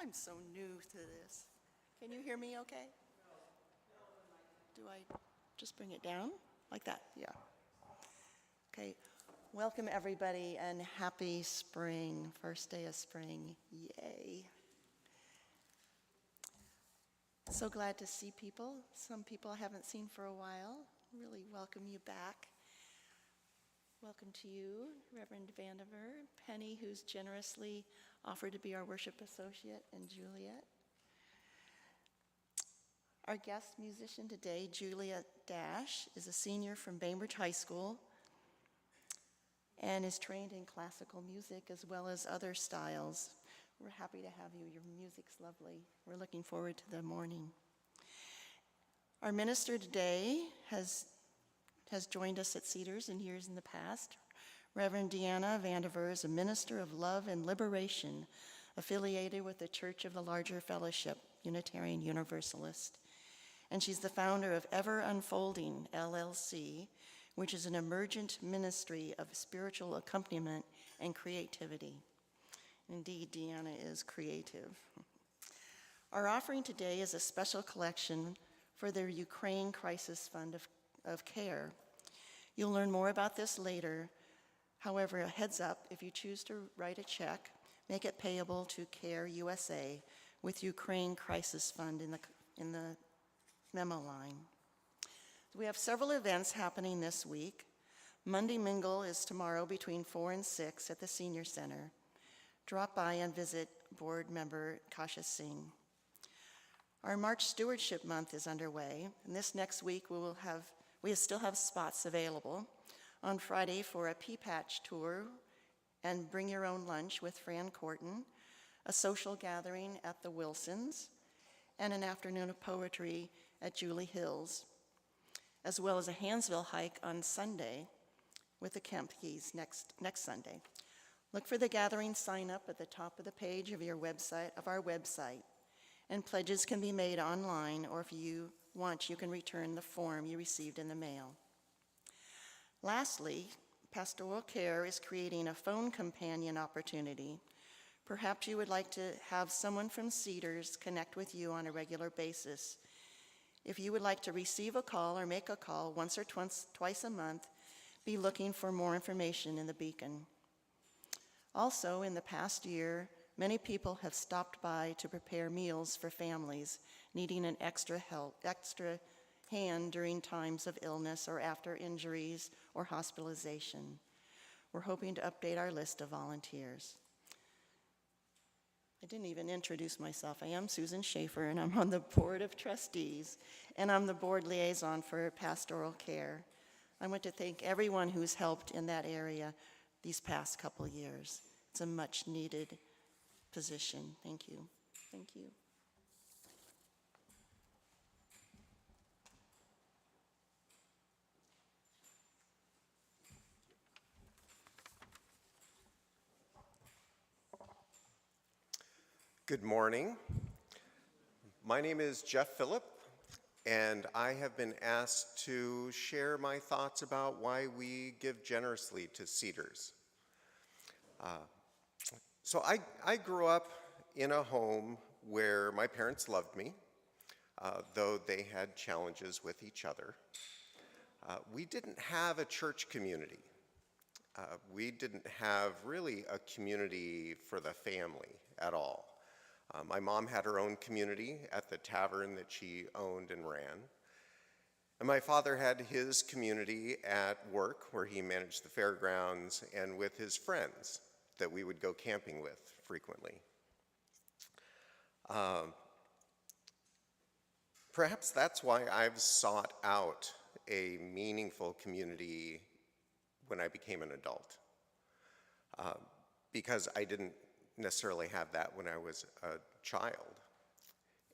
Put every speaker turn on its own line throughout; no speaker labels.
I'm so new to this. Can you hear me okay? Do I just bring it down like that? Yeah. Okay. Welcome everybody and happy spring. First day of spring. Yay. So glad to see people. Some people I haven't seen for a while. Really welcome you back. Welcome to you, Reverend Vandiver, Penny, who's generously offered to be our worship associate, and Juliet. Our guest musician today, Juliet Dash, is a senior from Bainbridge High School and is trained in classical music as well as other styles. We're happy to have you. Your music's lovely. We're looking forward to the morning. Our minister today has joined us at Cedars in years in the past. Reverend Deanna Vandiver is a minister of love and liberation affiliated with the Church of the Larger Fellowship, Unitarian Universalist. And she's the founder of Ever Unfolding, LLC, which is an emergent ministry of spiritual accompaniment and creativity. Indeed, Deanna is creative. Our offering today is a special collection for the Ukraine Crisis Fund of Care. You'll learn more about this later. However, a heads up, if you choose to write a check, make it payable to CARE USA with Ukraine Crisis Fund in the memo line. So we have several events happening this week. Monday Mingle is tomorrow between 4 and 6 at the Senior Center. Drop by and visit board member Kasha Singh. Our March Stewardship Month is underway, and this next week we still have spots available on Friday for a Pea Patch tour and bring your own lunch with Fran Corton, a social gathering at the Wilsons, and an afternoon of poetry at Julie Hills, as well as a Hansville hike on Sunday with the Kempkes next Sunday. Look for the gathering sign up at the top of the page of our website, and pledges can be made online, or if you want, you can return the form you received in the mail. Lastly, Pastoral Care is creating a phone companion opportunity. Perhaps you would like to have someone from Cedars connect with you on a regular basis. If you would like to receive a call or make a call once or twice a month, be looking for more information in the Beacon. Also, in the past year, many people have stopped by to prepare meals for families needing an extra hand during times of illness or after injuries or hospitalization. We're hoping to update our list of volunteers. I didn't even introduce myself. I am Susan Schaefer, and I'm on the Board of Trustees, and I'm the board liaison for Pastoral Care. I want to thank everyone who's helped in that area these past couple years. It's a much needed position. Thank you. Thank you.
Good morning. My name is Jeff Phillip, and I have been asked to share my thoughts about why we give generously to Cedars. So I grew up in a home where my parents loved me, though they had challenges with each other. We didn't have a church community. We didn't have really a community for the family at all. My mom had her own community at the tavern that she owned and ran. And my father had his community at work, where he managed the fairgrounds, and with his friends that we would go camping with frequently. Perhaps that's why I've sought out a meaningful community when I became an adult, because I didn't necessarily have that when I was a child.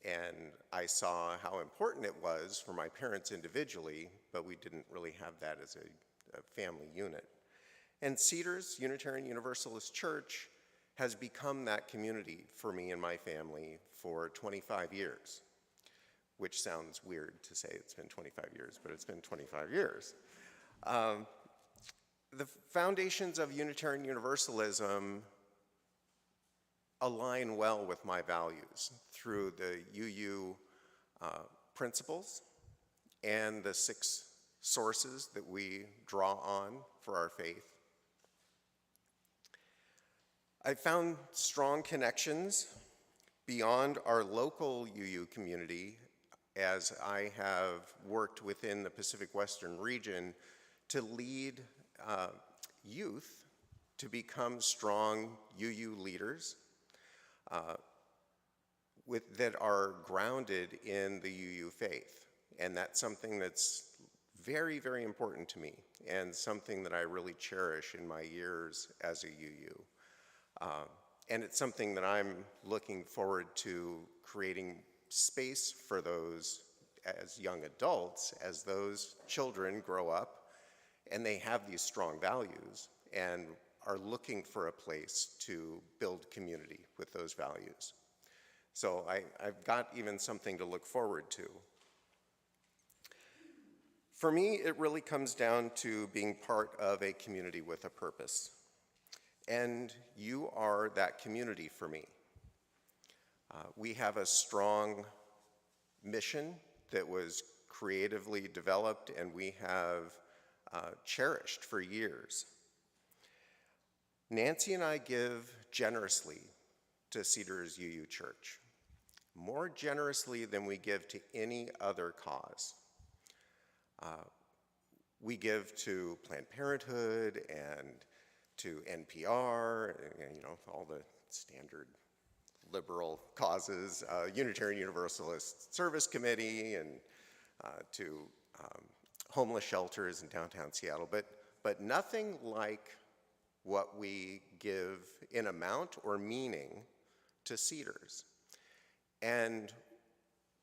And I saw how important it was for my parents individually, but we didn't really have that as a family unit. And Cedars Unitarian Universalist Church has become that community for me and my family for 25 years, which sounds weird to say it's been 25 years, but it's been 25 years. The foundations of Unitarian Universalism align well with my values through the UU principles and the 6 sources that we draw on for our faith. I found strong connections beyond our local UU community as I have worked within the Pacific Western region to lead youth to become strong UU leaders that are grounded in the UU faith. And that's something that's very, very important to me and something that I really cherish in my years as a UU. And it's something that I'm looking forward to creating space for those as young adults, as those children grow up and they have these strong values and are looking for a place to build community with those values. So I've got even something to look forward to. For me, it really comes down to being part of a community with a purpose. And you are that community for me. We have a strong mission that was creatively developed and we have cherished for years. Nancy and I give generously to Cedars UU Church, more generously than we give to any other cause. We give to Planned Parenthood and to NPR, and, you know, all the standard liberal causes, Unitarian Universalist Service Committee, and to homeless shelters in downtown Seattle, but nothing like what we give in amount or meaning to Cedars. And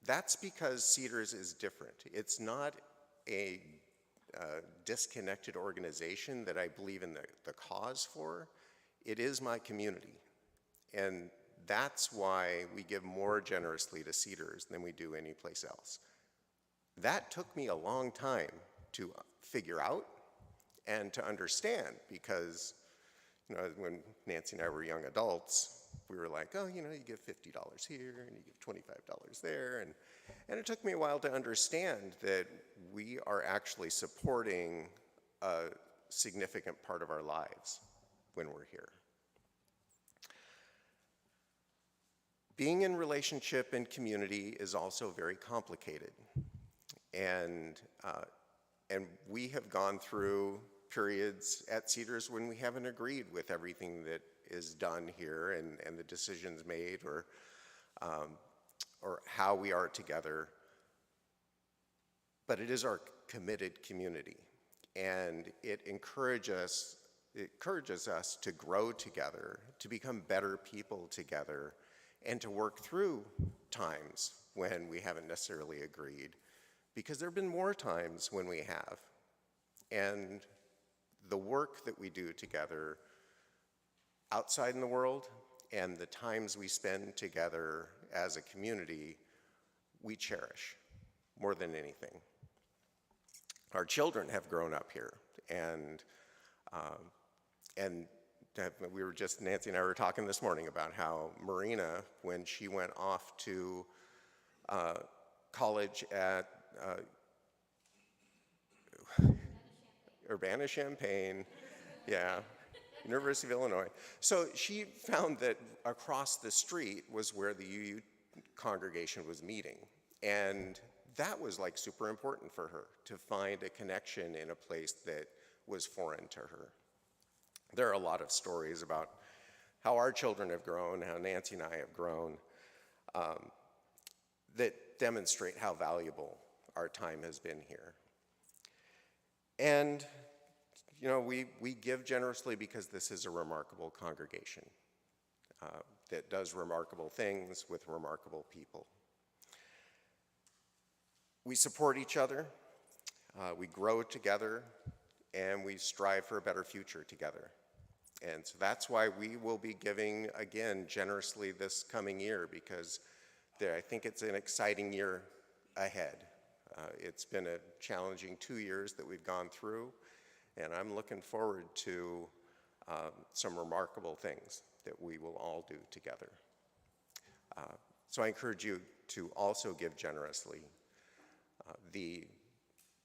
that's because Cedars is different. It's not a disconnected organization that I believe in the cause for. It is my community. And that's why we give more generously to Cedars than we do any place else. That took me a long time to figure out and to understand because, you know, when Nancy and I were young adults, we were like, oh, you know, you give $50 here and you give $25 there. And it took me a while to understand that we are actually supporting a significant part of our lives when we're here. Being in relationship and community is also very complicated. And we have gone through periods at Cedars when we haven't agreed with everything that is done here and the decisions made or how we are together. But it is our committed community, and it encourages us to grow together, to become better people together, and to work through times when we haven't necessarily agreed, because there have been more times when we have. And the work that we do together outside in the world and the times we spend together as a community, we cherish more than anything. Our children have grown up here, and we were just, Nancy and I were talking this morning about how Marina, when she went off to college at Urbana-Champaign, yeah, University of Illinois. So she found that across the street was where the UU congregation was meeting. And that was like super important for her, to find a connection in a place that was foreign to her. There are a lot of stories about how our children have grown, how Nancy and I have grown, that demonstrate how valuable our time has been here. And, you know, we give generously because this is a remarkable congregation that does remarkable things with remarkable people. We support each other, we grow together, and we strive for a better future together. And so that's why we will be giving again generously this coming year, because I think it's an exciting year ahead. It's been a challenging 2 years that we've gone through, and I'm looking forward to some remarkable things that we will all do together. So I encourage you to also give generously. The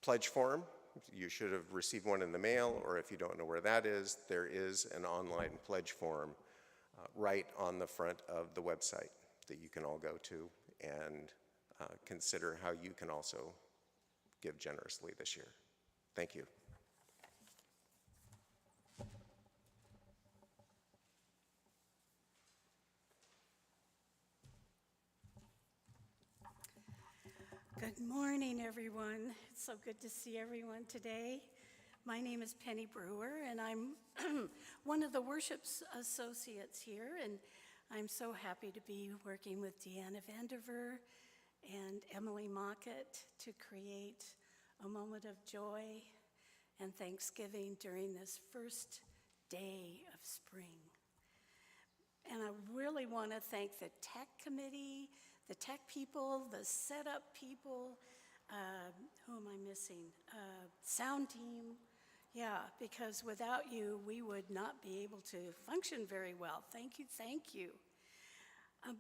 pledge form, you should have received one in the mail, or if you don't know where that is, there is an online pledge form right on the front of the website that you can all go to and consider how you can also give generously this year. Thank you.
Good morning, everyone. It's so good to see everyone today. My name is Penny Brewer, and I'm one of the worship associates here, and I'm so happy to be working with Deanna Vanderver and Emily Mockett to create a moment of joy and thanksgiving during this first day of spring. And I really want to thank the tech committee, the tech people, the setup people, who am I missing? Sound team. Yeah, because without you, we would not be able to function very well. Thank you, thank you.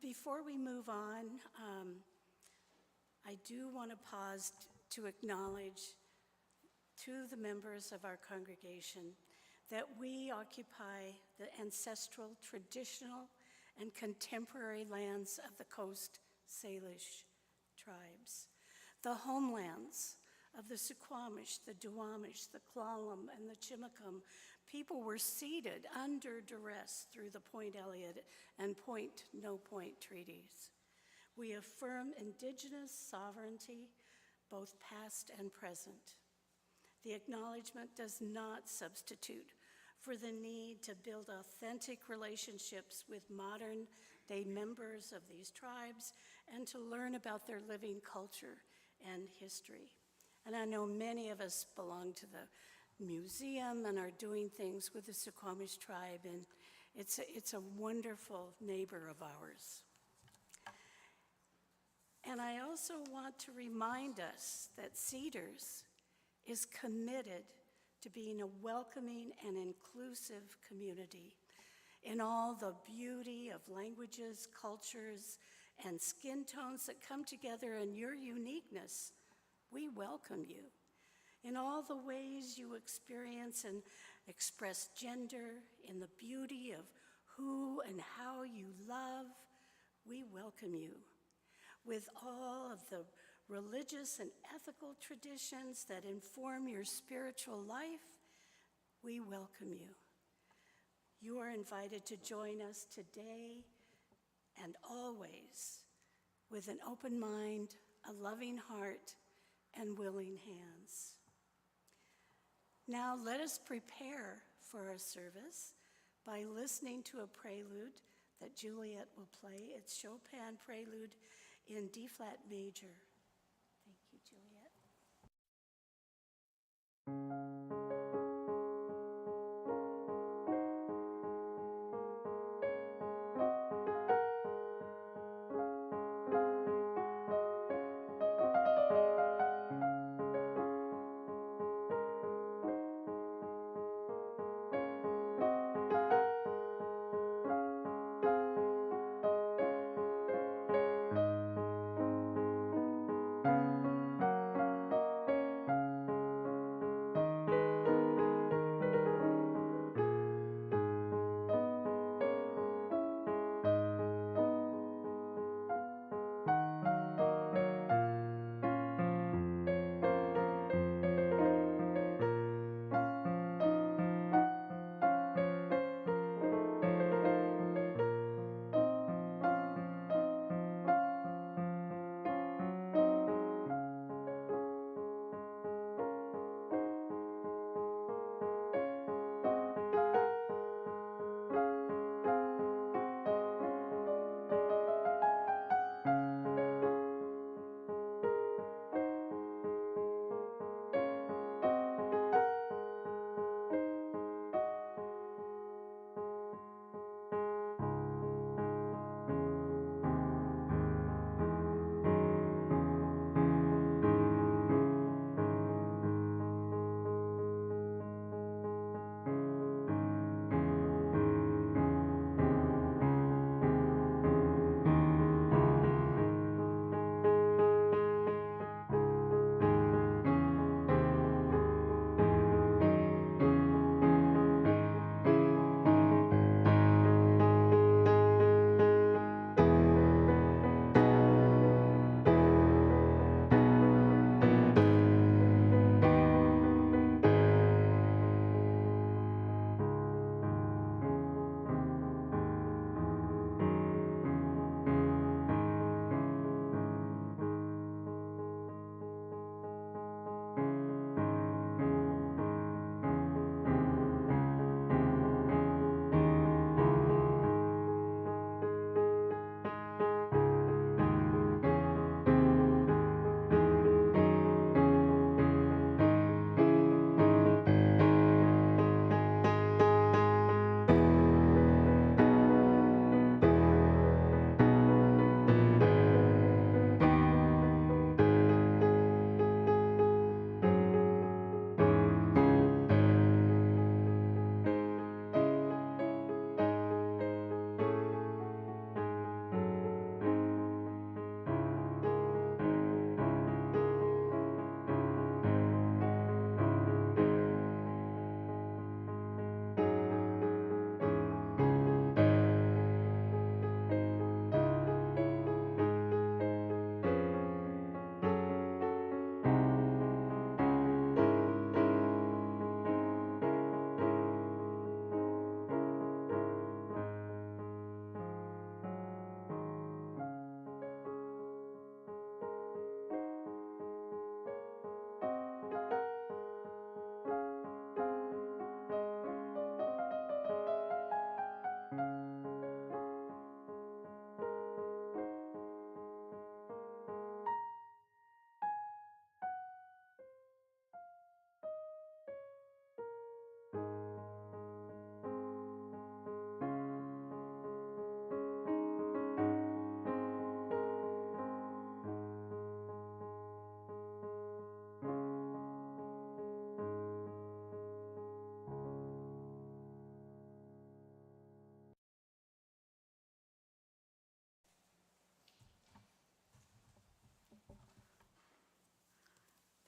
Before we move on, I do want to pause to acknowledge to the members of our congregation that we occupy the ancestral, traditional, and contemporary lands of the Coast Salish tribes, the homelands of the Suquamish, the Duwamish, the Klallam, and the Chimacum. People were ceded under duress through the Point Elliott and Point No Point treaties. We affirm Indigenous sovereignty, both past and present. The acknowledgement does not substitute for the need to build authentic relationships with modern-day members of these tribes and to learn about their living culture and history. And I know many of us belong to the museum and are doing things with the Suquamish tribe, and it's a wonderful neighbor of ours. And I also want to remind us that Cedars is committed to being a welcoming and inclusive community in all the beauty of languages, cultures, and skin tones that come together in your uniqueness. We welcome you. In all the ways you experience and express gender, in the beauty of who and how you love, we welcome you. With all of the religious and ethical traditions that inform your spiritual life, we welcome you. You are invited to join us today and always with an open mind, a loving heart, and willing hands. Now let us prepare for our service by listening to a prelude that Juliet will play. It's Chopin Prelude in D-flat major. Thank you, Juliet.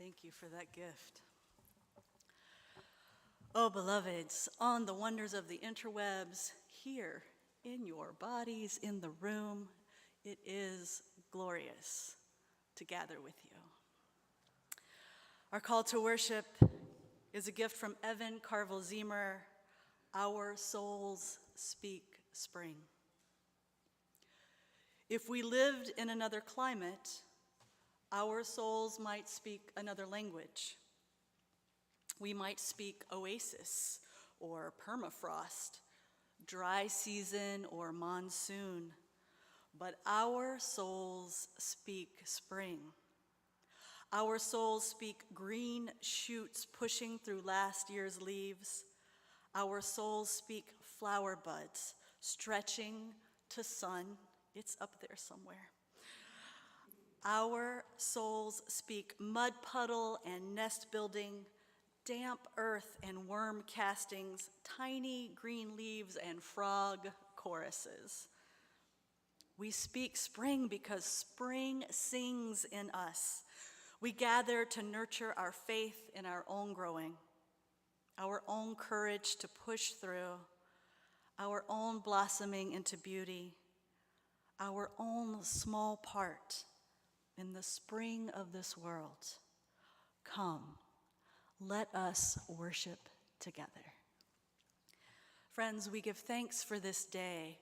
Thank you for that gift. Oh, beloveds, on the wonders of the interwebs, here in your bodies, in the room, it is glorious to gather with you. Our call to worship is a gift from Evan Carvel-Ziemer, Our Souls Speak Spring. If we lived in another climate, our souls might speak another language. We might speak oasis or permafrost, dry season or monsoon, but our souls speak spring. Our souls speak green shoots pushing through last year's leaves. Our souls speak flower buds stretching to sun. It's up there somewhere. Our souls speak mud puddle and nest building, damp earth and worm castings, tiny green leaves and frog choruses. We speak spring because spring sings in us. We gather to nurture our faith in our own growing, our own courage to push through, our own blossoming into beauty, our own small part in the spring of this world. Come, let us worship together. Friends, we give thanks for this day.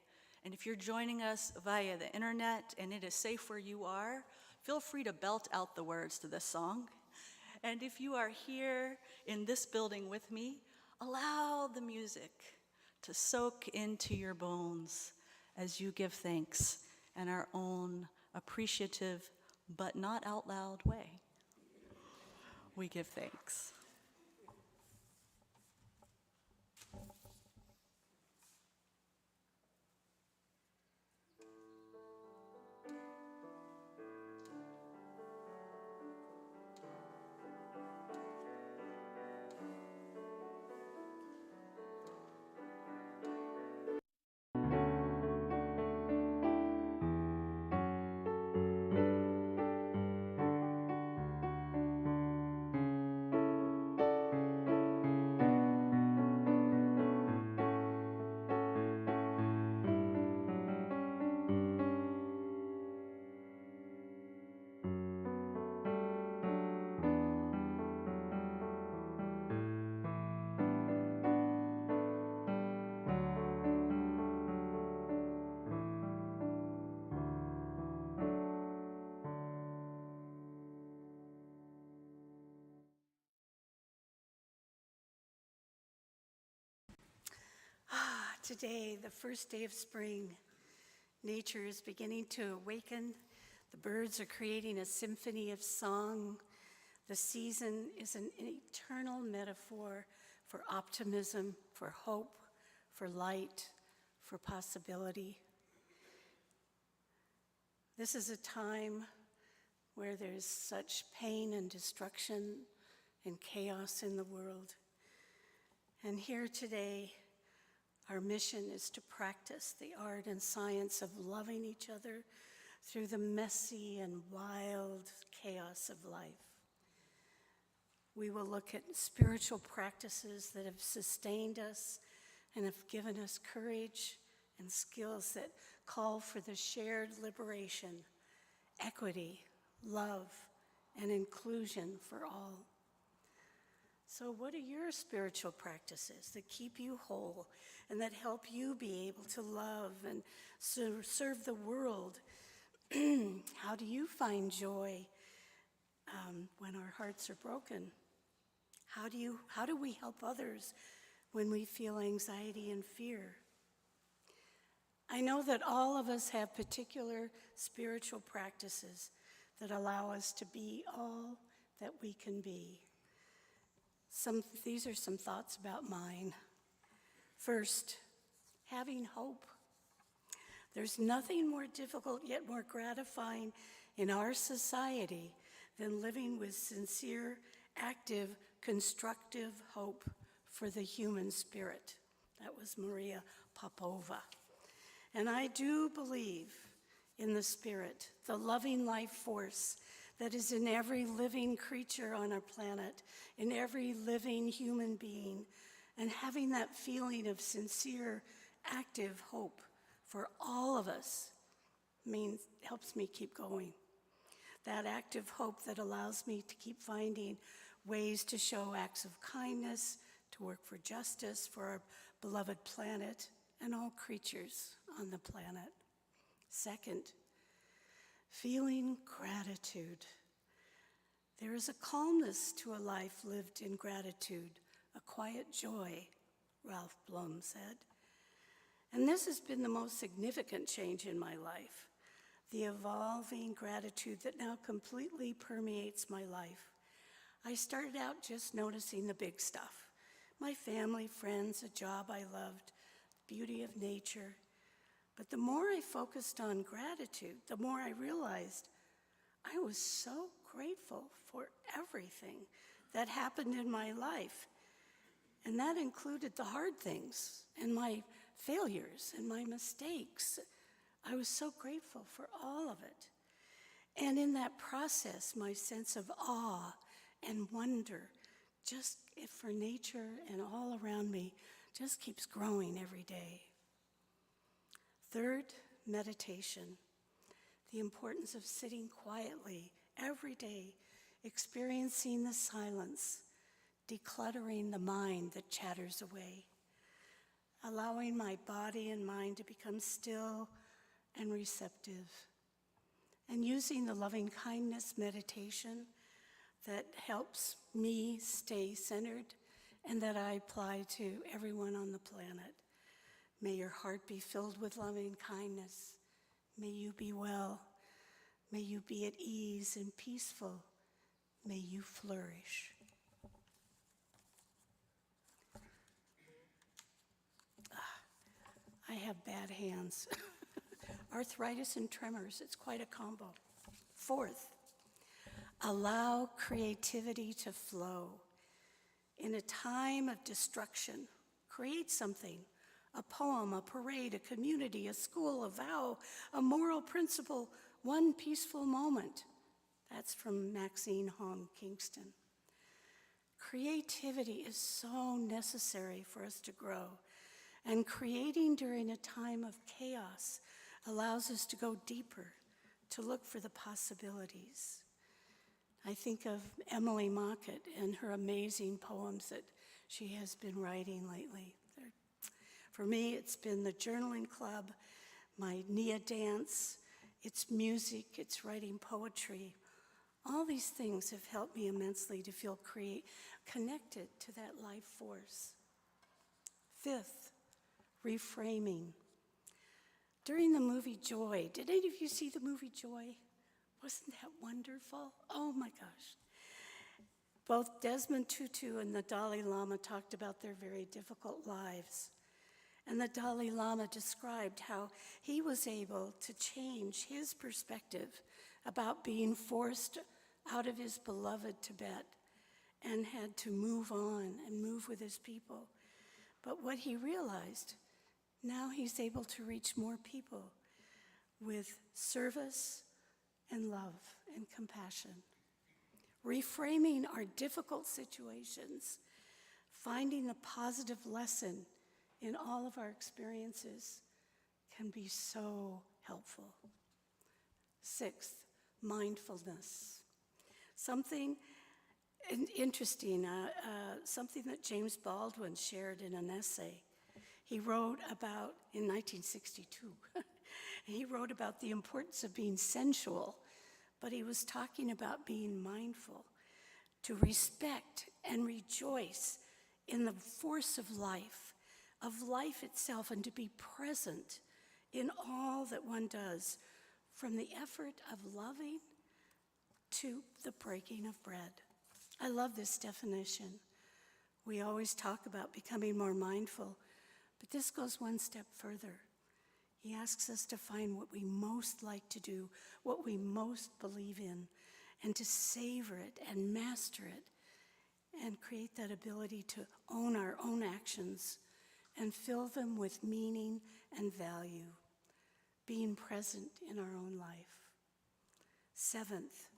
And if you're joining us via the internet and it is safe where you are, feel free to belt out the words to this song. And if you are here in this building with me, allow the music to soak into your bones as you give thanks in our own appreciative but not out loud way. We give thanks.
Today, the first day of spring, nature is beginning to awaken. The birds are creating a symphony of song. The season is an eternal metaphor for optimism, for hope, for light, for possibility. This is a time where there's such pain and destruction and chaos in the world. And here today, our mission is to practice the art and science of loving each other through the messy and wild chaos of life. We will look at spiritual practices that have sustained us and have given us courage and skills that call for the shared liberation, equity, love, and inclusion for all. So what are your spiritual practices that keep you whole and that help you be able to love and serve the world? How do you find joy when our hearts are broken? How do we help others when we feel anxiety and fear? I know that all of us have particular spiritual practices that allow us to be all that we can be. These are some thoughts about mine. First, having hope. There's nothing more difficult yet more gratifying in our society than living with sincere, active, constructive hope for the human spirit. That was Maria Popova. And I do believe in the spirit, the loving life force that is in every living creature on our planet, in every living human being, and having that feeling of sincere, active hope for all of us helps me keep going. That active hope that allows me to keep finding ways to show acts of kindness, to work for justice for our beloved planet and all creatures on the planet. Second, feeling gratitude. There is a calmness to a life lived in gratitude, a quiet joy, Ralph Blum said. And this has been the most significant change in my life, the evolving gratitude that now completely permeates my life. I started out just noticing the big stuff, my family, friends, a job I loved, the beauty of nature. But the more I focused on gratitude, the more I realized I was so grateful for everything that happened in my life. And that included the hard things and my failures and my mistakes. I was so grateful for all of it. And in that process, my sense of awe and wonder, just for nature and all around me, just keeps growing every day. Third, meditation. The importance of sitting quietly every day, experiencing the silence, decluttering the mind that chatters away, allowing my body and mind to become still and receptive, and using the loving kindness meditation that helps me stay centered and that I apply to everyone on the planet. May your heart be filled with loving kindness. May you be well. May you be at ease and peaceful. May you flourish. I have bad hands. Arthritis and tremors, it's quite a combo. Fourth, allow creativity to flow. In a time of destruction, create something, a poem, a parade, a community, a school, a vow, a moral principle, one peaceful moment. That's from Maxine Hong Kingston. Creativity is so necessary for us to grow, and creating during a time of chaos allows us to go deeper, to look for the possibilities. I think of Emily Mockett and her amazing poems that she has been writing lately. For me, it's been the journaling club, my Nia dance, it's music, it's writing poetry. All these things have helped me immensely to feel connected to that life force. Fifth, reframing. During the movie Joy, did any of you see the movie Joy? Wasn't that wonderful? Oh my gosh. Both Desmond Tutu and the Dalai Lama talked about their very difficult lives. And the Dalai Lama described how he was able to change his perspective about being forced out of his beloved Tibet and had to move on and move with his people. But what he realized, now he's able to reach more people with service and love and compassion. Reframing our difficult situations, finding the positive lesson in all of our experiences can be so helpful. Sixth, mindfulness. Something interesting, something that James Baldwin shared in an essay. He wrote about, in 1962, he wrote about the importance of being sensual, but he was talking about being mindful, to respect and rejoice in the force of life itself, and to be present in all that one does, from the effort of loving to the breaking of bread. I love this definition. We always talk about becoming more mindful, but this goes one step further. He asks us to find what we most like to do, what we most believe in, and to savor it and master it, and create that ability to own our own actions and fill them with meaning and value, being present in our own life. Seventh,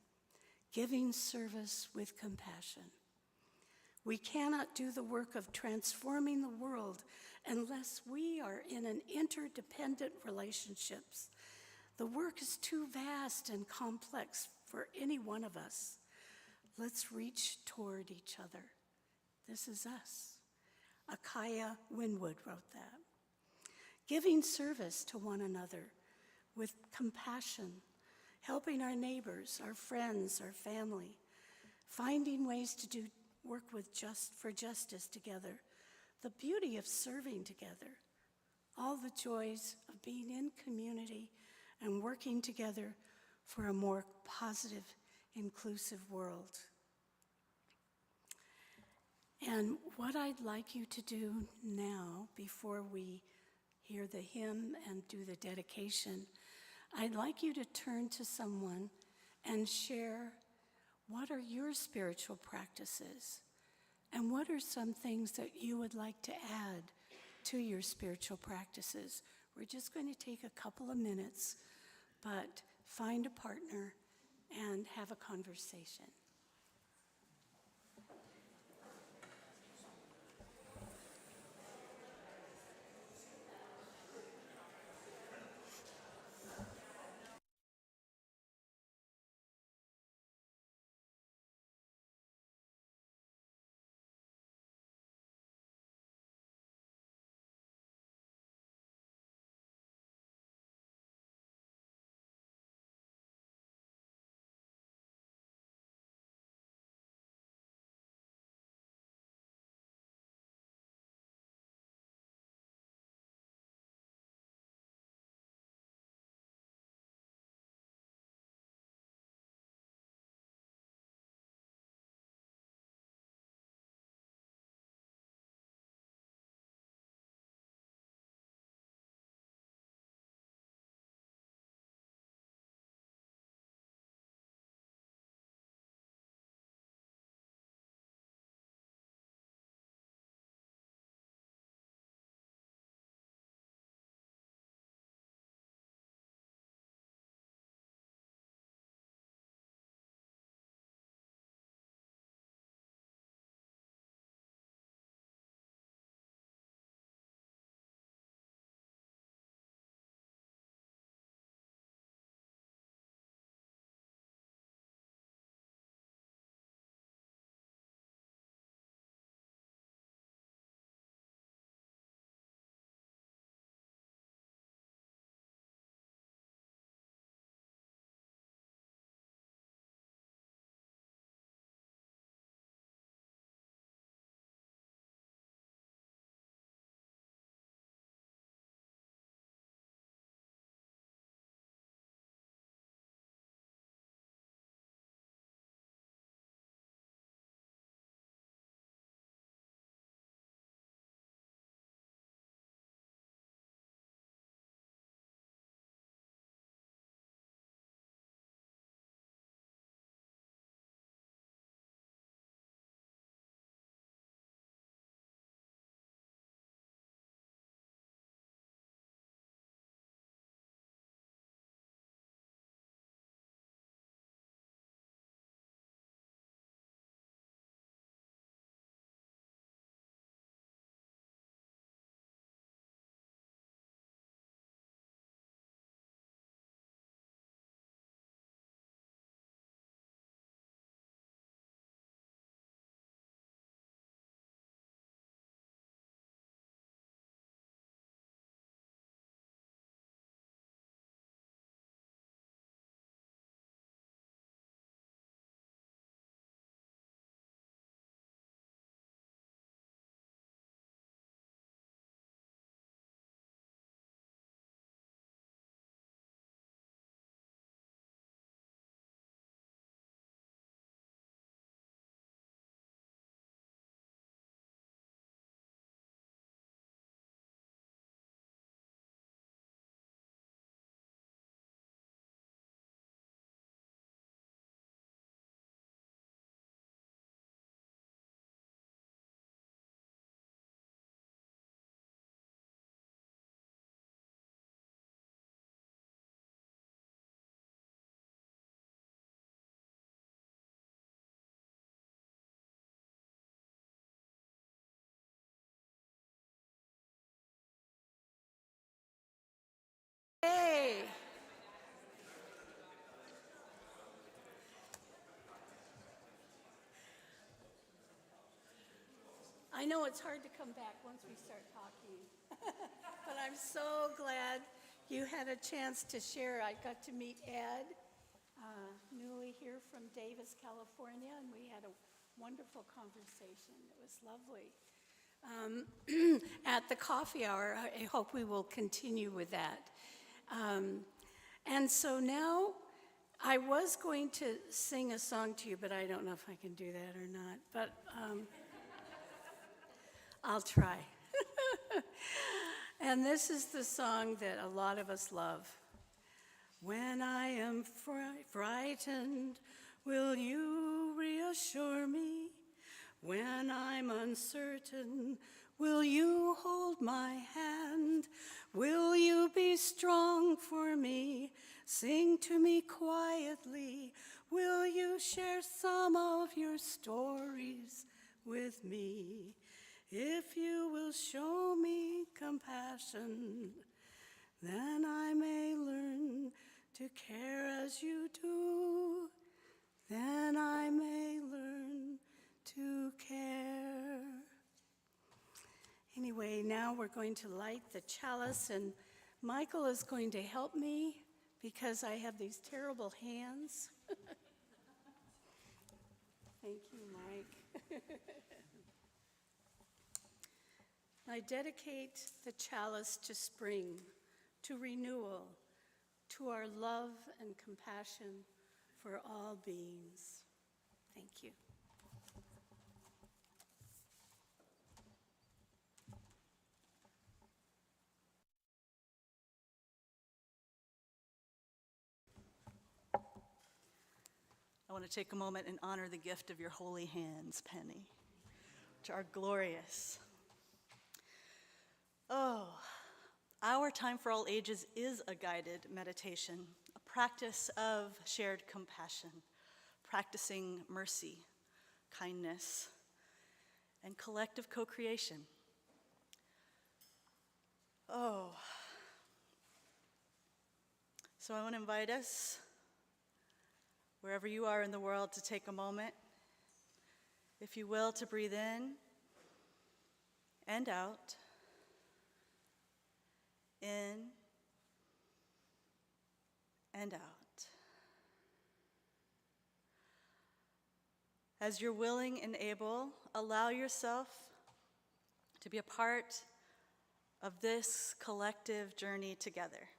giving service with compassion. We cannot do the work of transforming the world unless we are in an interdependent relationships. The work is too vast and complex for any one of us. Let's reach toward each other. This is us. Akaya Winwood wrote that. Giving service to one another with compassion, helping our neighbors, our friends, our family, finding ways to do work for justice together, the beauty of serving together, all the joys of being in community and working together for a more positive, inclusive world. And what I'd like you to do now, before we hear the hymn and do the dedication, I'd like you to turn to someone and share what are your spiritual practices, and what are some things that you would like to add to your spiritual practices. We're just going to take a couple of minutes, but find a partner and have a conversation. I know it's hard to come back once we start talking, but I'm so glad you had a chance to share. I got to meet Ed, newly here from Davis, California, and we had a wonderful conversation. It was lovely. At the coffee hour, I hope we will continue with that. And so now, I was going to sing a song to you, but I don't know if I can do that or not. But I'll try. And this is the song that a lot of us love. When I am frightened, will you reassure me? When I'm uncertain, will you hold my hand? Will you be strong for me? Sing to me quietly. Will you share some of your stories with me? If you will show me compassion, then I may learn to care as you do. Then I may learn to care. Anyway, now we're going to light the chalice, and Michael is going to help me because I have these terrible hands. Thank you, Mike. I dedicate the chalice to spring, to renewal, to our love and compassion for all beings. Thank you.
I want to take a moment and honor the gift of your holy hands, Penny, which are glorious. Oh, our Time for All Ages is a guided meditation, a practice of shared compassion, practicing mercy, kindness, and collective co-creation. Oh, so I want to invite us, wherever you are in the world, to take a moment, if you will, to breathe in and out, in and out. As you're willing and able, allow yourself to be a part of this collective journey together.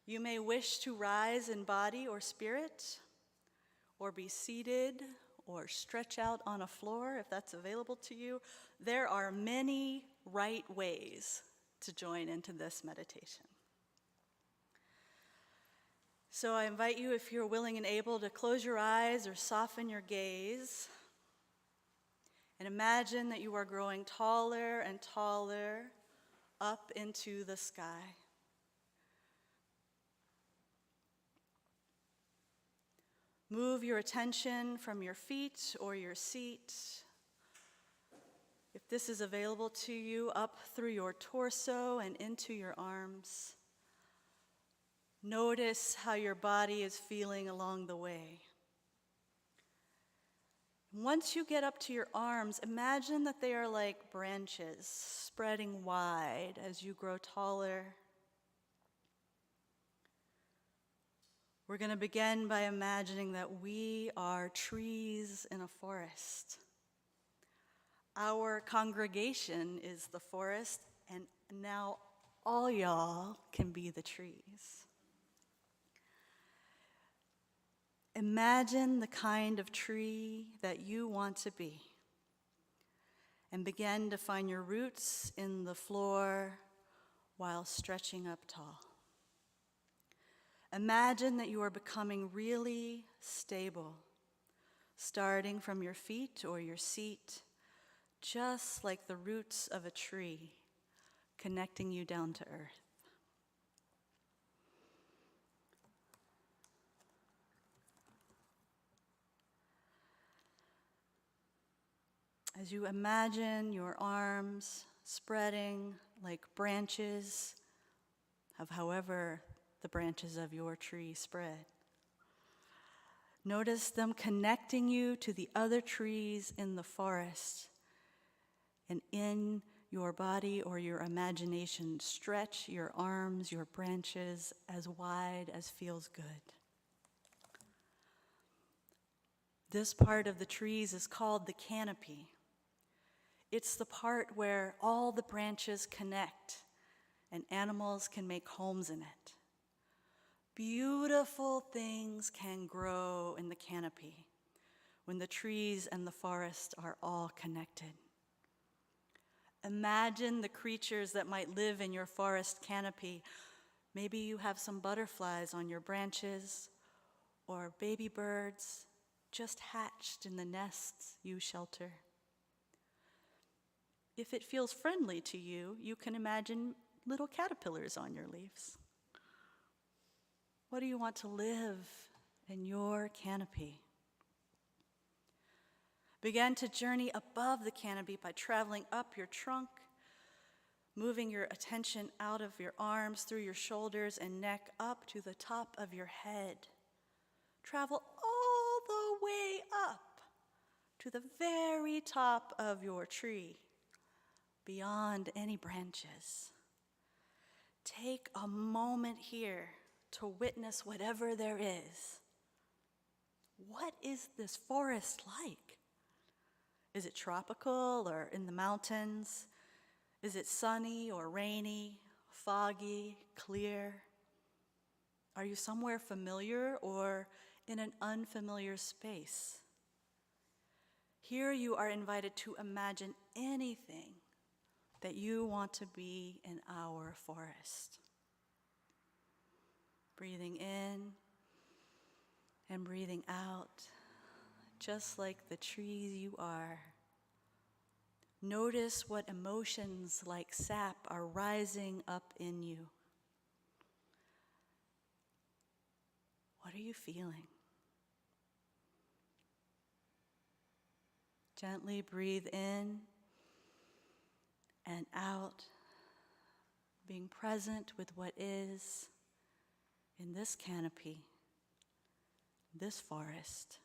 You may wish to rise in body or spirit, or be seated, or stretch out on a floor if that's available to you. There are many right ways to join into this meditation. So I invite you, if you're willing and able, to close your eyes or soften your gaze and imagine that you are growing taller and taller up into the sky. Move your attention from your feet or your seat, if this is available to you, up through your torso and into your arms. Notice how your body is feeling along the way. Once you get up to your arms, imagine that they are like branches spreading wide as you grow taller. We're going to begin by imagining that we are trees in a forest. Our congregation is the forest, and now all y'all can be the trees. Imagine the kind of tree that you want to be, and begin to find your roots in the floor while stretching up tall. Imagine that you are becoming really stable, starting from your feet or your seat, just like the roots of a tree, connecting you down to earth. As you imagine your arms spreading like branches of however the branches of your tree spread. Notice them connecting you to the other trees in the forest And in your body or your imagination, stretch your arms, your branches as wide as feels good. This part of the trees is called the canopy. It's the part where all the branches connect and animals can make homes in it. Beautiful things can grow in the canopy when the trees and the forest are all connected. Imagine the creatures that might live in your forest canopy. Maybe you have some butterflies on your branches or baby birds just hatched in the nests you shelter. If it feels friendly to you, you can imagine little caterpillars on your leaves. What do you want to live in your canopy? Begin to journey above the canopy by traveling up your trunk, moving your attention out of your arms, through your shoulders and neck, up to the top of your head. Travel all the way up to the very top of your tree, beyond any branches. Take a moment here to witness whatever there is. What is this forest like? Is it tropical or in the mountains? Is it sunny or rainy, foggy, clear? Are you somewhere familiar or in an unfamiliar space? Here you are invited to imagine anything that you want to be in our forest. Breathing in and breathing out, just like the trees you are. Notice what emotions like sap are rising up in you. What are you feeling? Gently breathe in and out, being present with what is in this canopy, this forest.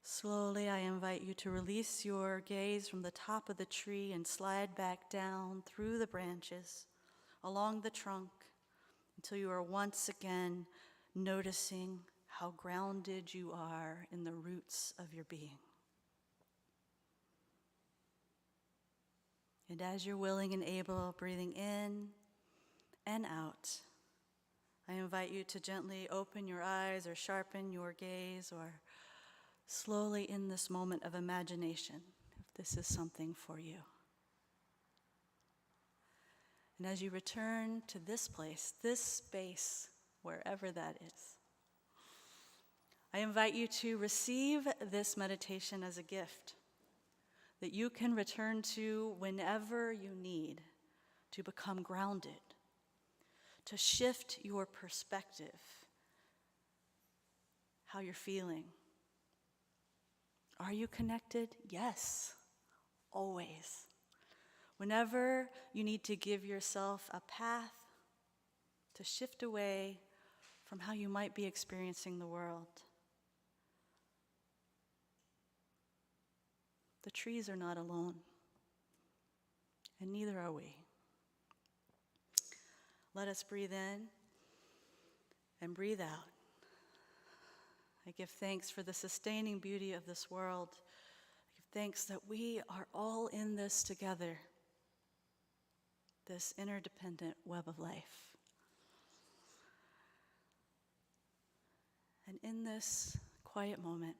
Slowly, I invite you to release your gaze from the top of the tree and slide back down through the branches, along the trunk, until you are once again noticing how grounded you are in the roots of your being. And as you're willing and able, breathing in and out, I invite you to gently open your eyes or sharpen your gaze or slowly in this moment of imagination, if this is something for you. And as you return to this place, this space, wherever that is, I invite you to receive this meditation as a gift that you can return to whenever you need to become grounded, to shift your perspective, how you're feeling. Are you connected? Yes, always. Whenever you need to give yourself a path to shift away from how you might be experiencing the world. The trees are not alone, and neither are we. Let us breathe in and breathe out. I give thanks for the sustaining beauty of this world. I give thanks that we are all in this together, this interdependent web of life. And in this quiet moment,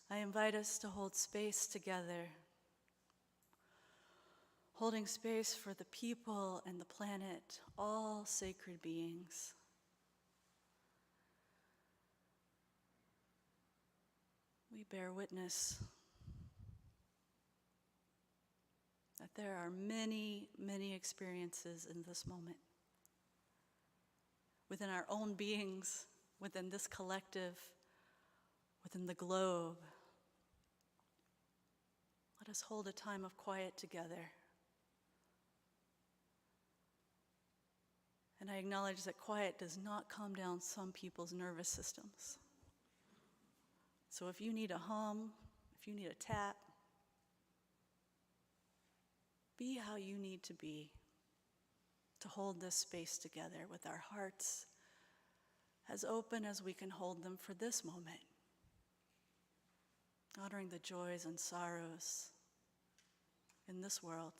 I invite us to hold space together, holding space for the people and the planet, all sacred beings. We bear witness that there are many, many experiences in this moment. Within our own beings, within this collective, within the globe. Let us hold a time of quiet together. And I acknowledge that quiet does not calm down some people's nervous systems. So if you need a hum, if you need a tap, Be how you need to be to hold this space together with our hearts as open as we can hold them for this moment, honoring the joys and sorrows in this world,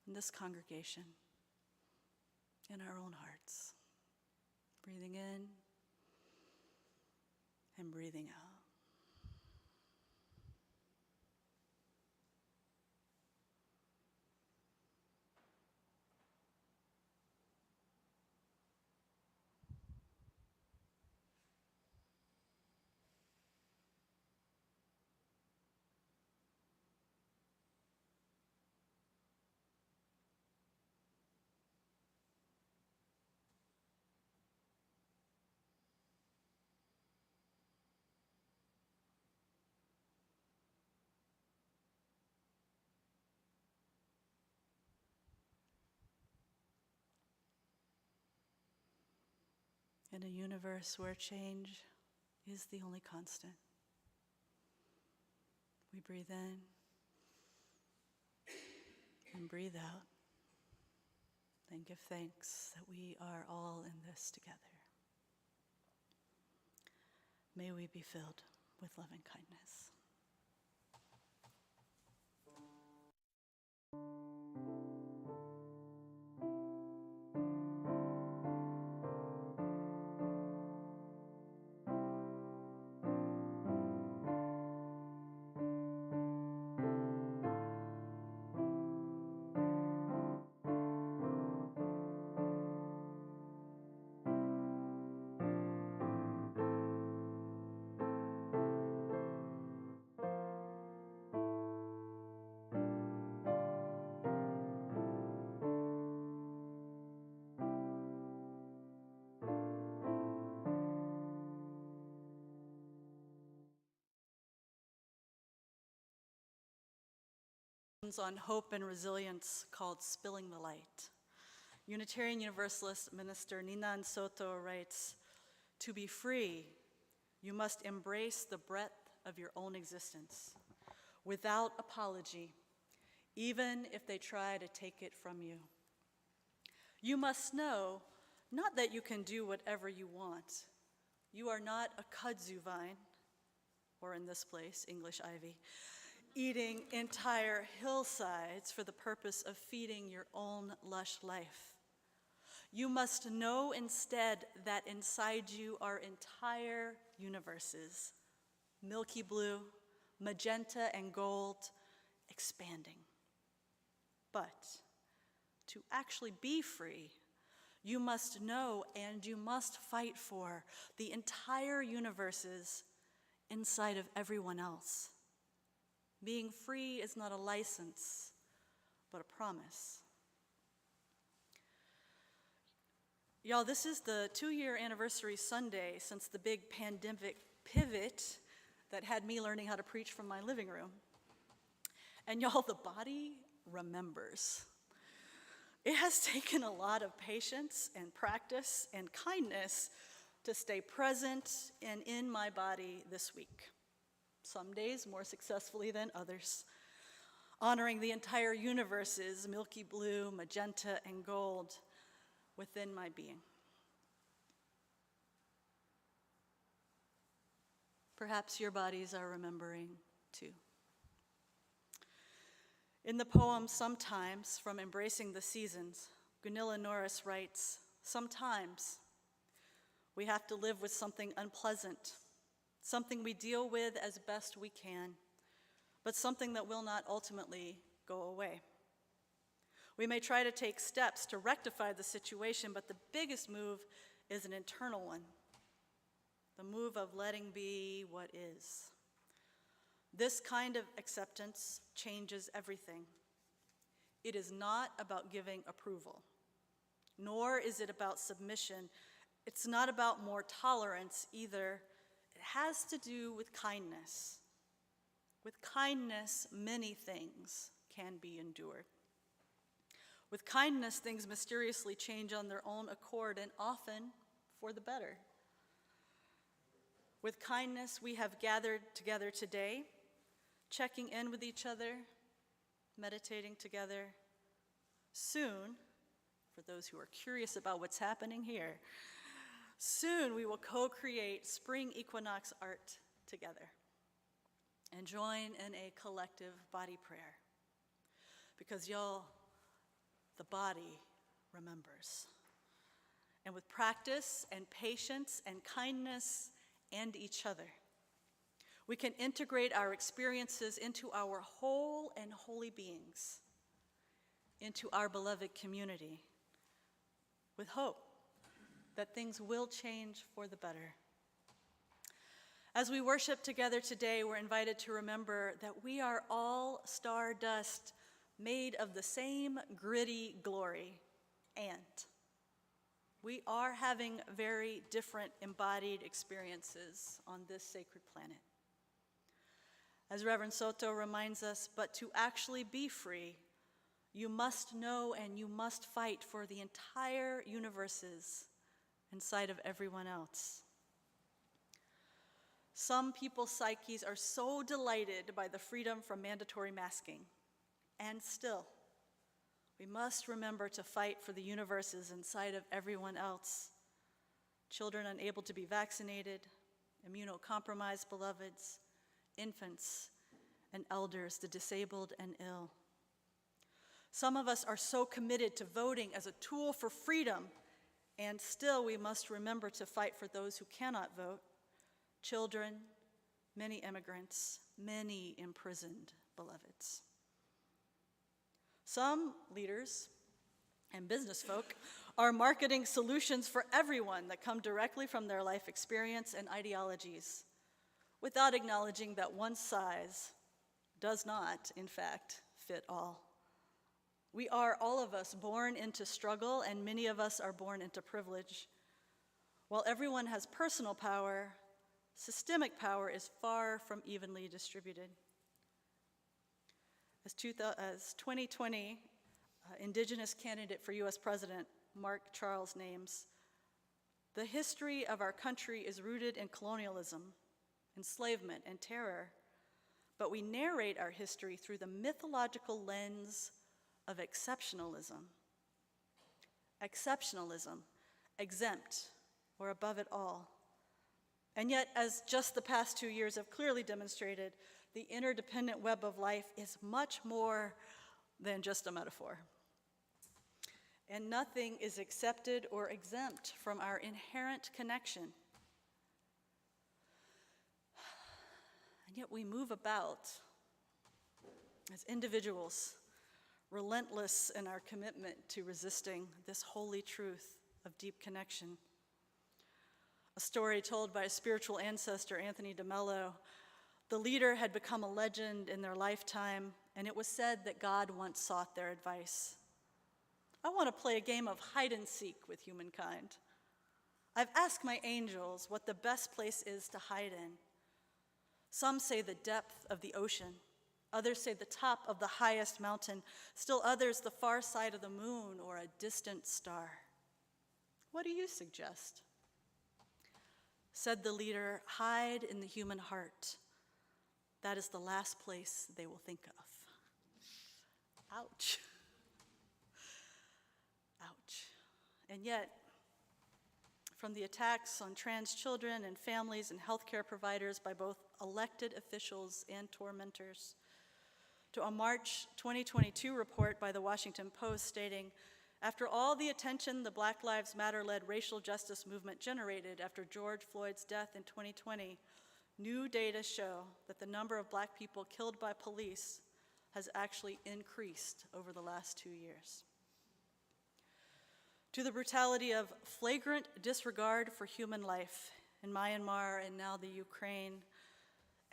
in this congregation, in our own hearts. Breathing in and breathing out. In a universe where change is the only constant, we breathe in and breathe out, and give thanks that we are all in this together. May we be filled with love and kindness. On hope and resilience called Spilling the Light. Unitarian Universalist minister Ninan Soto writes, "To be free, you must embrace the breadth of your own existence without apology, even if they try to take it from you. You must know not that you can do whatever you want. You are not a kudzu vine, or in this place, English ivy, eating entire hillsides for the purpose of feeding your own lush life. You must know instead that inside you are entire universes, milky blue, magenta, and gold, expanding. But to actually be free, you must know and you must fight for the entire universes inside of everyone else. Being free is not a license, but a promise." Y'all, this is the 2-year anniversary Sunday since the big pandemic pivot that had me learning how to preach from my living room. And y'all, the body remembers. It has taken a lot of patience and practice and kindness to stay present and in my body this week. Some days more successfully than others, honoring the entire universe's milky blue, magenta, and gold within my being. Perhaps your bodies are remembering too. In the poem Sometimes, from Embracing the Seasons, Gunilla Norris writes, "Sometimes we have to live with something unpleasant, something we deal with as best we can, but something that will not ultimately go away. We may try to take steps to rectify the situation, but the biggest move is an internal one, the move of letting be what is. This kind of acceptance changes everything. It is not about giving approval, nor is it about submission. It's not about more tolerance either. It has to do with kindness. With kindness, many things can be endured. With kindness, things mysteriously change on their own accord and often for the better. With kindness, we have gathered together today, checking in with each other, meditating together. Soon, for those who are curious about what's happening here, soon we will co-create spring equinox art together and join in a collective body prayer. Because y'all, the body remembers. And with practice and patience and kindness and each other, we can integrate our experiences into our whole and holy beings, into our beloved community, with hope that things will change for the better. As we worship together today, we're invited to remember that we are all stardust made of the same gritty glory, and we are having very different embodied experiences on this sacred planet. As Reverend Soto reminds us, but to actually be free, you must know and you must fight for the entire universes inside of everyone else. Some people's psyches are so delighted by the freedom from mandatory masking, and still, we must remember to fight for the universes inside of everyone else. Children unable to be vaccinated, immunocompromised beloveds, infants and elders, the disabled and ill. Some of us are so committed to voting as a tool for freedom, and still we must remember to fight for those who cannot vote, children, many immigrants, many imprisoned beloveds. Some leaders and business folk are marketing solutions for everyone that come directly from their life experience and ideologies, without acknowledging that one size does not, in fact, fit all. We are, all of us, born into struggle, and many of us are born into privilege. While everyone has personal power, systemic power is far from evenly distributed. As 2020 Indigenous candidate for U.S. President Mark Charles names, the history of our country is rooted in colonialism, enslavement, and terror, but we narrate our history through the mythological lens of exceptionalism. Exceptionalism, exempt or above it all. And yet, as just the past 2 years have clearly demonstrated, the interdependent web of life is much more than just a metaphor. And nothing is accepted or exempt from our inherent connection. And yet we move about as individuals, relentless in our commitment to resisting this holy truth of deep connection. A story told by a spiritual ancestor, Anthony DeMello, the leader had become a legend in their lifetime, and it was said that God once sought their advice. I want to play a game of hide and seek with humankind. I've asked my angels what the best place is to hide in. Some say the depth of the ocean. Others say the top of the highest mountain. Still others, the far side of the moon or a distant star. What do you suggest? Said the leader, hide in the human heart. That is the last place they will think of. Ouch. Ouch. And yet, from the attacks on trans children and families and healthcare providers by both elected officials and tormentors, to a March 2022 report by the Washington Post stating, after all the attention the Black Lives Matter-led racial justice movement generated after George Floyd's death in 2020, new data show that the number of Black people killed by police has actually increased over the last 2 years. To the brutality of flagrant disregard for human life in Myanmar and now the Ukraine,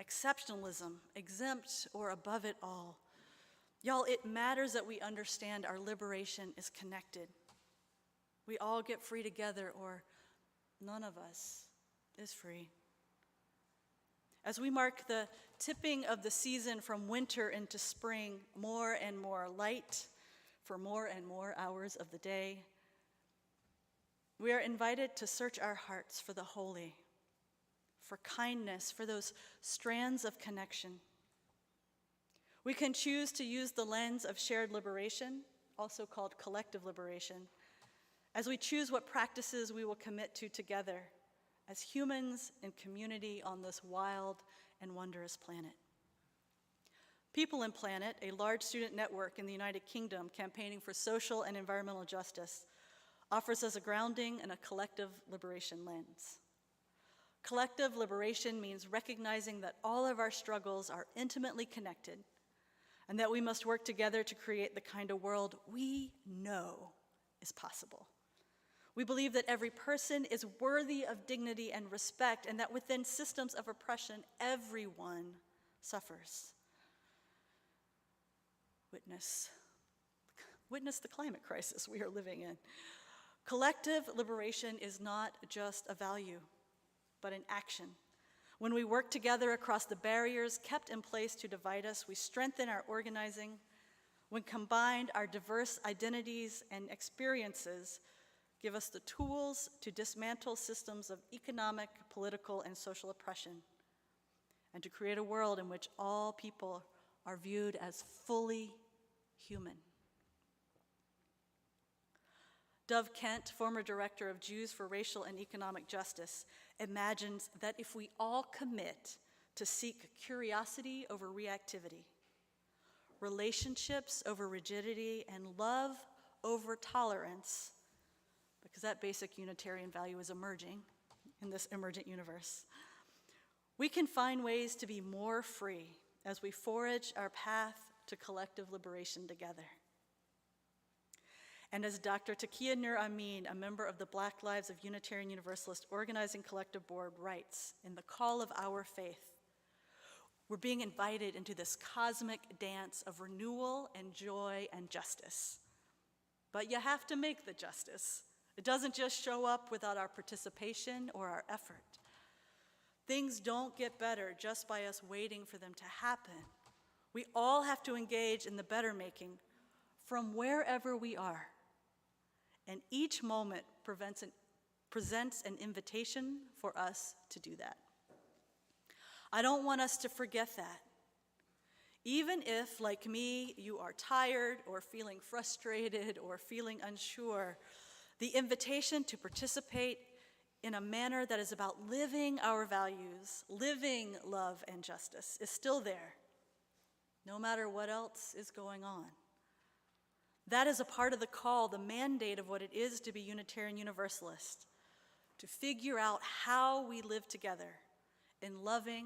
exceptionalism, exempt or above it all. Y'all, it matters that we understand our liberation is connected. We all get free together, or none of us is free. As we mark the tipping of the season from winter into spring, more and more light for more and more hours of the day, we are invited to search our hearts for the holy, for kindness, for those strands of connection. We can choose to use the lens of shared liberation, also called collective liberation, as we choose what practices we will commit to together as humans in community on this wild and wondrous planet. People in Planet, a large student network in the United Kingdom campaigning for social and environmental justice, offers us a grounding and a collective liberation lens. Collective liberation means recognizing that all of our struggles are intimately connected and that we must work together to create the kind of world we know is possible. We believe that every person is worthy of dignity and respect, and that within systems of oppression, everyone suffers. Witness the climate crisis we are living in. Collective liberation is not just a value, but an action. When we work together across the barriers kept in place to divide us, we strengthen our organizing. When combined, our diverse identities and experiences give us the tools to dismantle systems of economic, political, and social oppression, and to create a world in which all people are viewed as fully human. Dove Kent, former director of Jews for Racial and Economic Justice, imagines that if we all commit to seek curiosity over reactivity, relationships over rigidity, and love over tolerance, because that basic Unitarian value is emerging in this emergent universe, we can find ways to be more free as we forage our path to collective liberation together. And as Dr. Taqiyya Nur Amin, a member of the Black Lives of Unitarian Universalist Organizing Collective Board, writes in The Call of Our Faith, we're being invited into this cosmic dance of renewal and joy and justice. But you have to make the justice. It doesn't just show up without our participation or our effort. Things don't get better just by us waiting for them to happen. We all have to engage in the better making from wherever we are. And each moment presents an invitation for us to do that. I don't want us to forget that. Even if, like me, you are tired or feeling frustrated or feeling unsure, the invitation to participate in a manner that is about living our values, living love and justice, is still there, no matter what else is going on. That is a part of the call, the mandate of what it is to be Unitarian Universalist, to figure out how we live together in loving,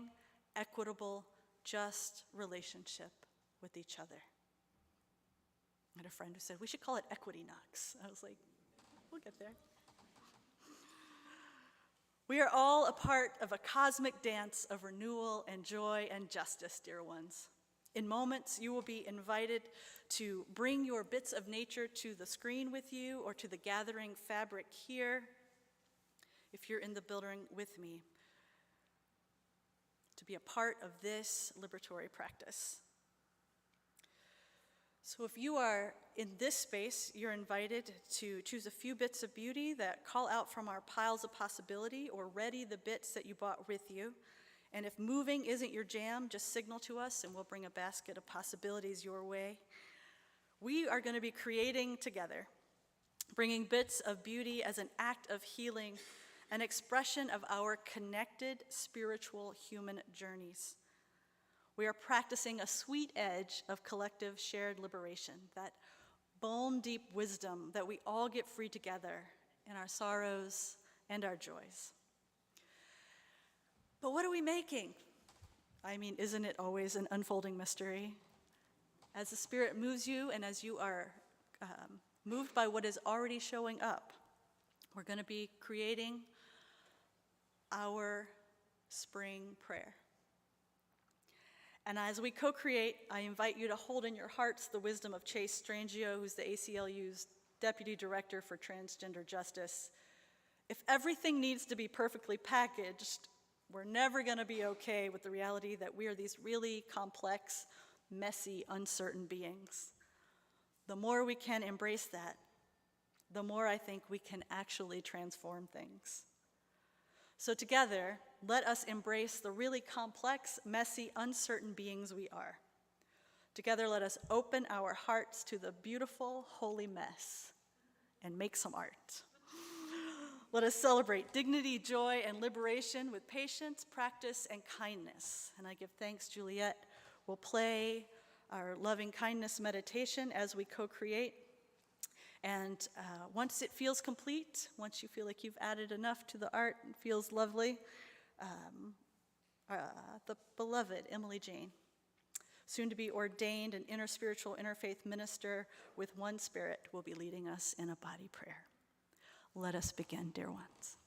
equitable, just relationship with each other. I had a friend who said, we should call it Equity-Knox. I was like, we'll get there. We are all a part of a cosmic dance of renewal and joy and justice, dear ones. In moments, you will be invited to bring your bits of nature to the screen with you or to the gathering fabric here, if you're in the building with me, to be a part of this liberatory practice. So if you are in this space, you're invited to choose a few bits of beauty that call out from our piles of possibility or ready the bits that you brought with you. And if moving isn't your jam, just signal to us and we'll bring a basket of possibilities your way. We are going to be creating together, bringing bits of beauty as an act of healing, an expression of our connected spiritual human journeys. We are practicing a sweet edge of collective shared liberation, that bone-deep wisdom that we all get free together in our sorrows and our joys. But what are we making? I mean, isn't it always an unfolding mystery? As the Spirit moves you and as you are moved by what is already showing up, we're going to be creating our spring prayer. And as we co-create, I invite you to hold in your hearts the wisdom of Chase Strangio, who's the ACLU's Deputy Director for Transgender Justice. If everything needs to be perfectly packaged, we're never going to be okay with the reality that we are these really complex, messy, uncertain beings. The more we can embrace that, the more I think we can actually transform things. So together, let us embrace the really complex, messy, uncertain beings we are. Together, let us open our hearts to the beautiful, holy mess and make some art. Let us celebrate dignity, joy, and liberation with patience, practice, and kindness. And I give thanks, Juliet will play our loving kindness meditation as we co-create. And once it feels complete, once you feel like you've added enough to the art and feels lovely, the beloved Emily Jane, soon to be ordained an inner spiritual interfaith minister with one spirit, will be leading us in a body prayer. Let us begin, dear ones.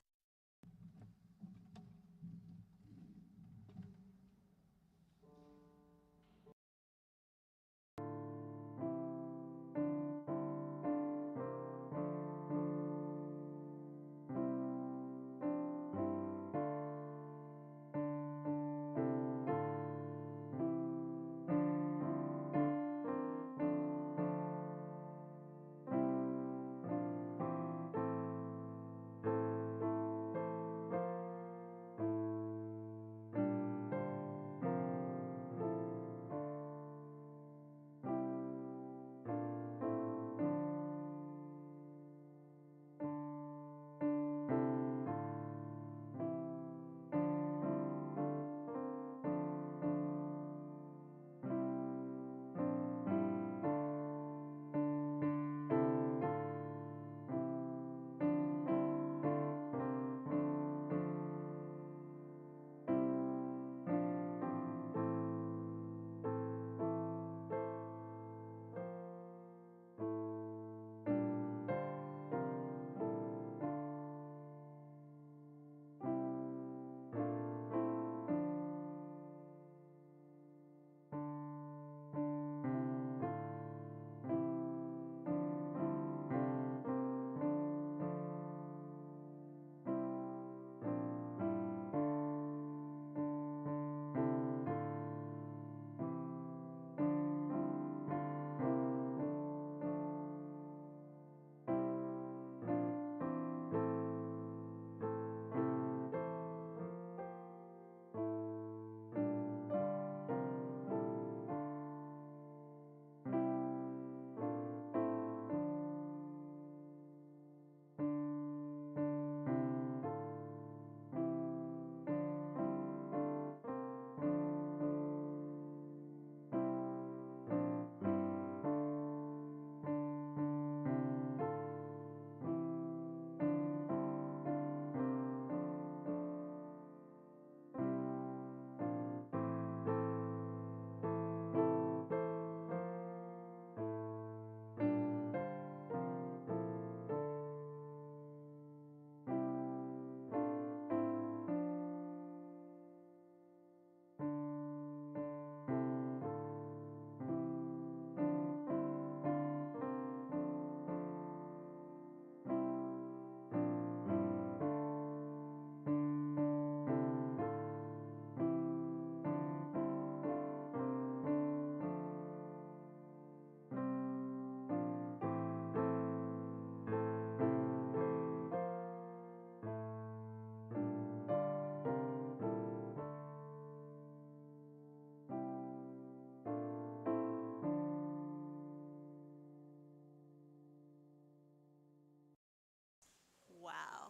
Wow.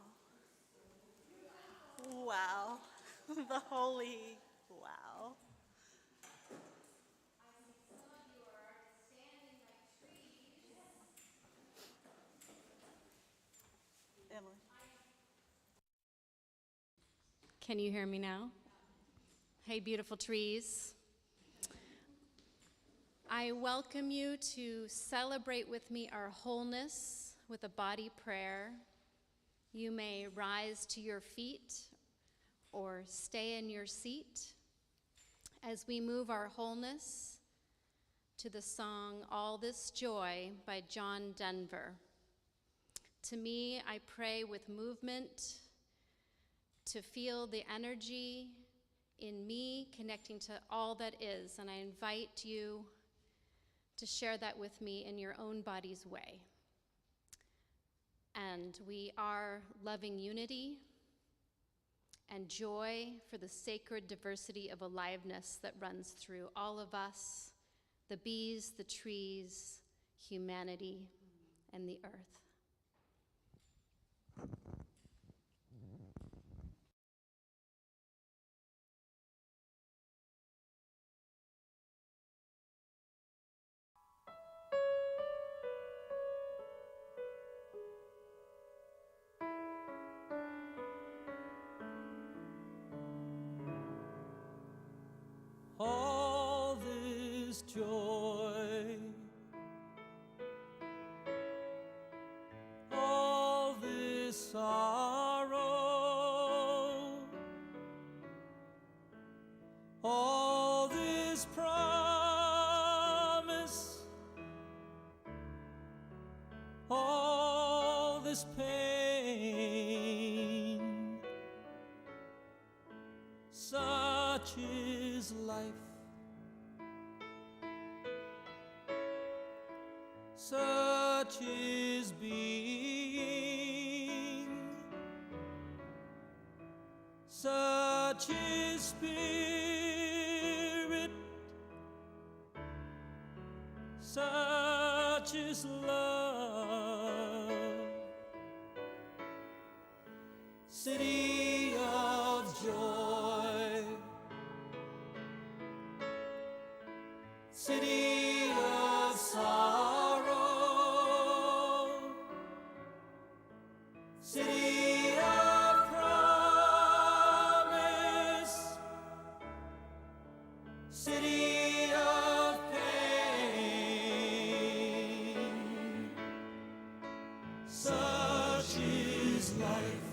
Wow. The holy wow. Emily.
Can you hear me now? Hey, beautiful trees. I welcome you to celebrate with me our wholeness with a body prayer. You may rise to your feet or stay in your seat as we move our wholeness to the song All This Joy by John Denver. To me, I pray with movement to feel the energy in me connecting to all that is, and I invite you to share that with me in your own body's way. And we are loving unity and joy for the sacred diversity of aliveness that runs through all of us, the bees, the trees, humanity, and the earth.
All this joy, all this sorrow, all this promise, all this pain, such is life. Such is being, such is spirit, such is love. City of joy, city of sorrow, city of promise, city of pain, such is life,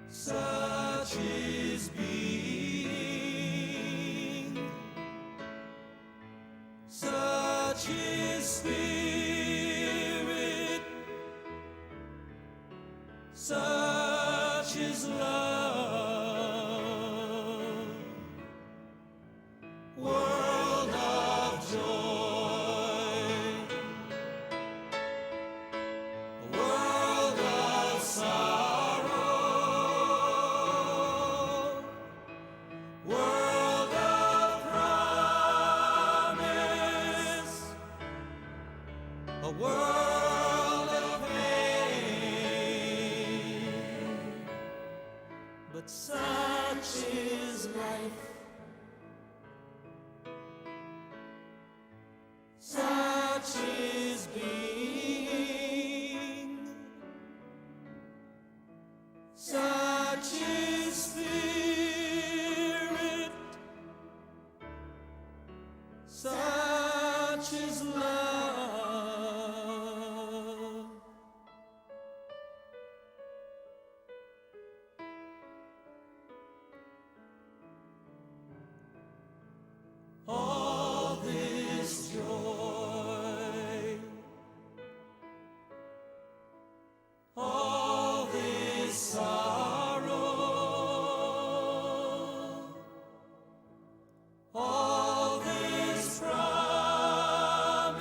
such is being, such is spirit, such is love. World of joy, world of sorrow, world of promise, a world of pain, but such is life, such is being, such is spirit, such is love. All this joy, all this sorrow, all this promise,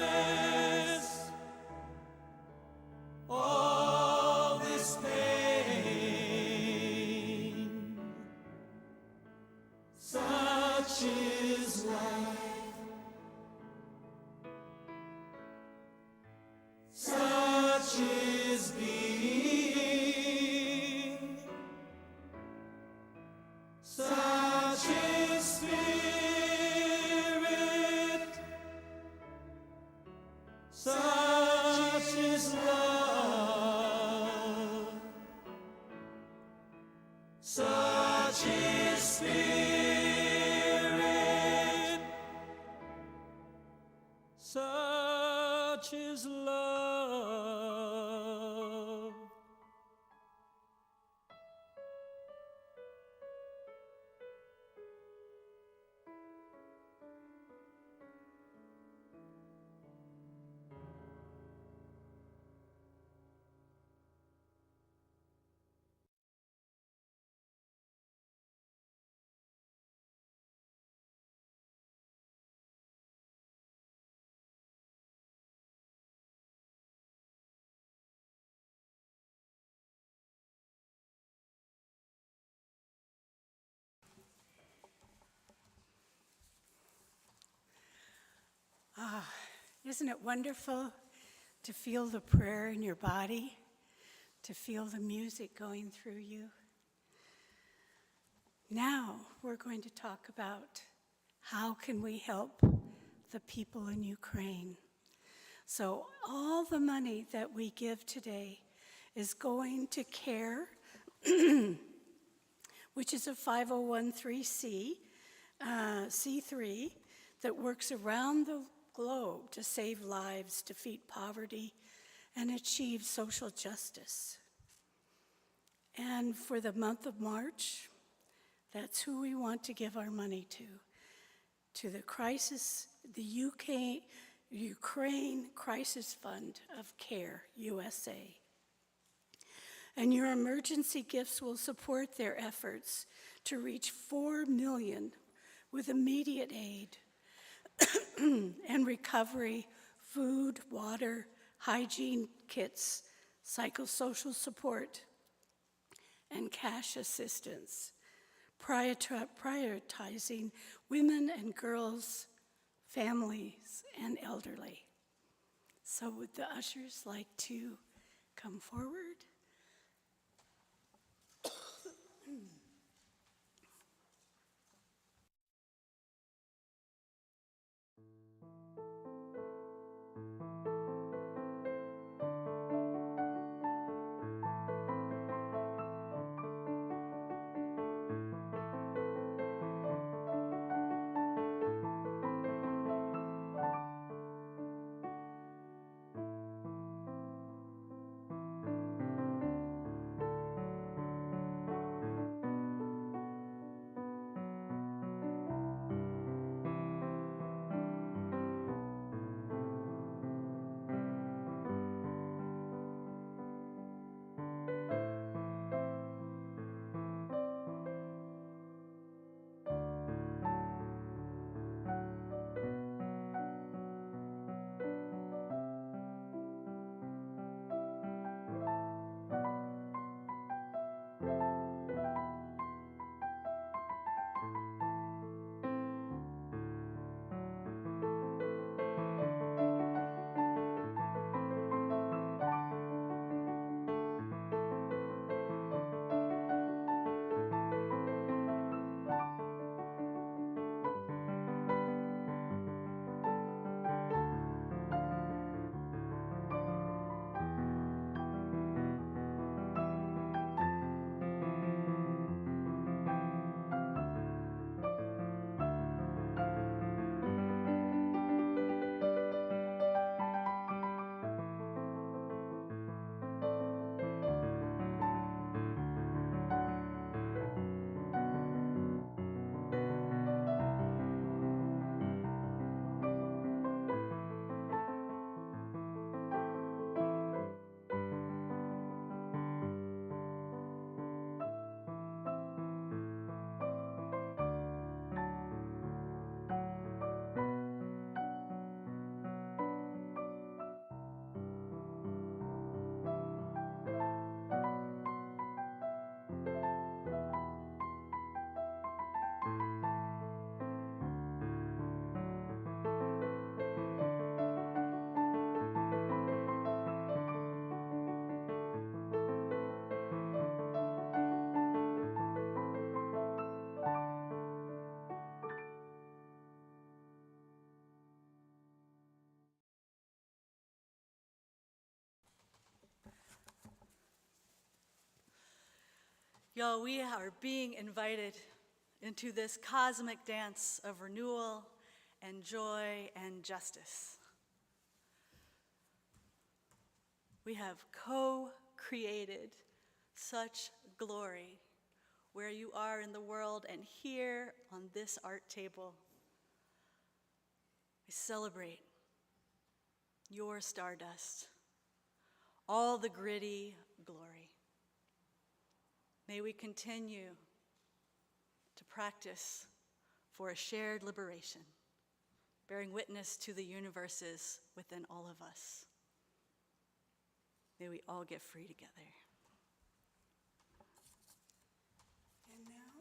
all this pain, such is life, such is being, such is spirit, such is love, such is spirit,
Isn't it wonderful to feel the prayer in your body, to feel the music going through you? Now we're going to talk about how can we help the people in Ukraine. So all the money that we give today is going to CARE, which is a 501c3 C3 that works around the globe to save lives, defeat poverty, and achieve social justice. And for the month of March, that's who we want to give our money to the Ukraine Crisis Fund of CARE USA. And your emergency gifts will support their efforts to reach 4 million with immediate aid and recovery, food, water, hygiene kits, psychosocial support, and cash assistance, prioritizing women and girls, families, and elderly. So would the ushers like to come forward?
Y'all, we are being invited into this cosmic dance of renewal and joy and justice. We have co-created such glory where you are in the world and here on this art table. We celebrate your stardust, all the gritty glory. May we continue to practice for a shared liberation, bearing witness to the universes within all of us. May we all get free together.
And now,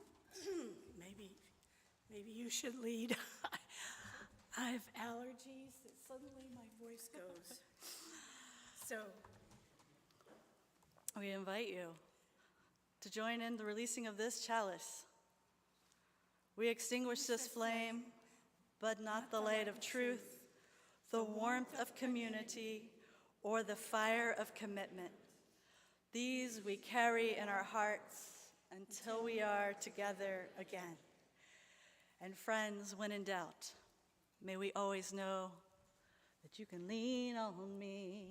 maybe you should lead. I have allergies that suddenly my voice goes. So,
We invite you to join in the releasing of this chalice. We extinguish this flame, but not the light of truth, the warmth of community, or the fire of commitment. These we carry in our hearts until we are together again. And friends, when in doubt, may we always know that you can lean on me.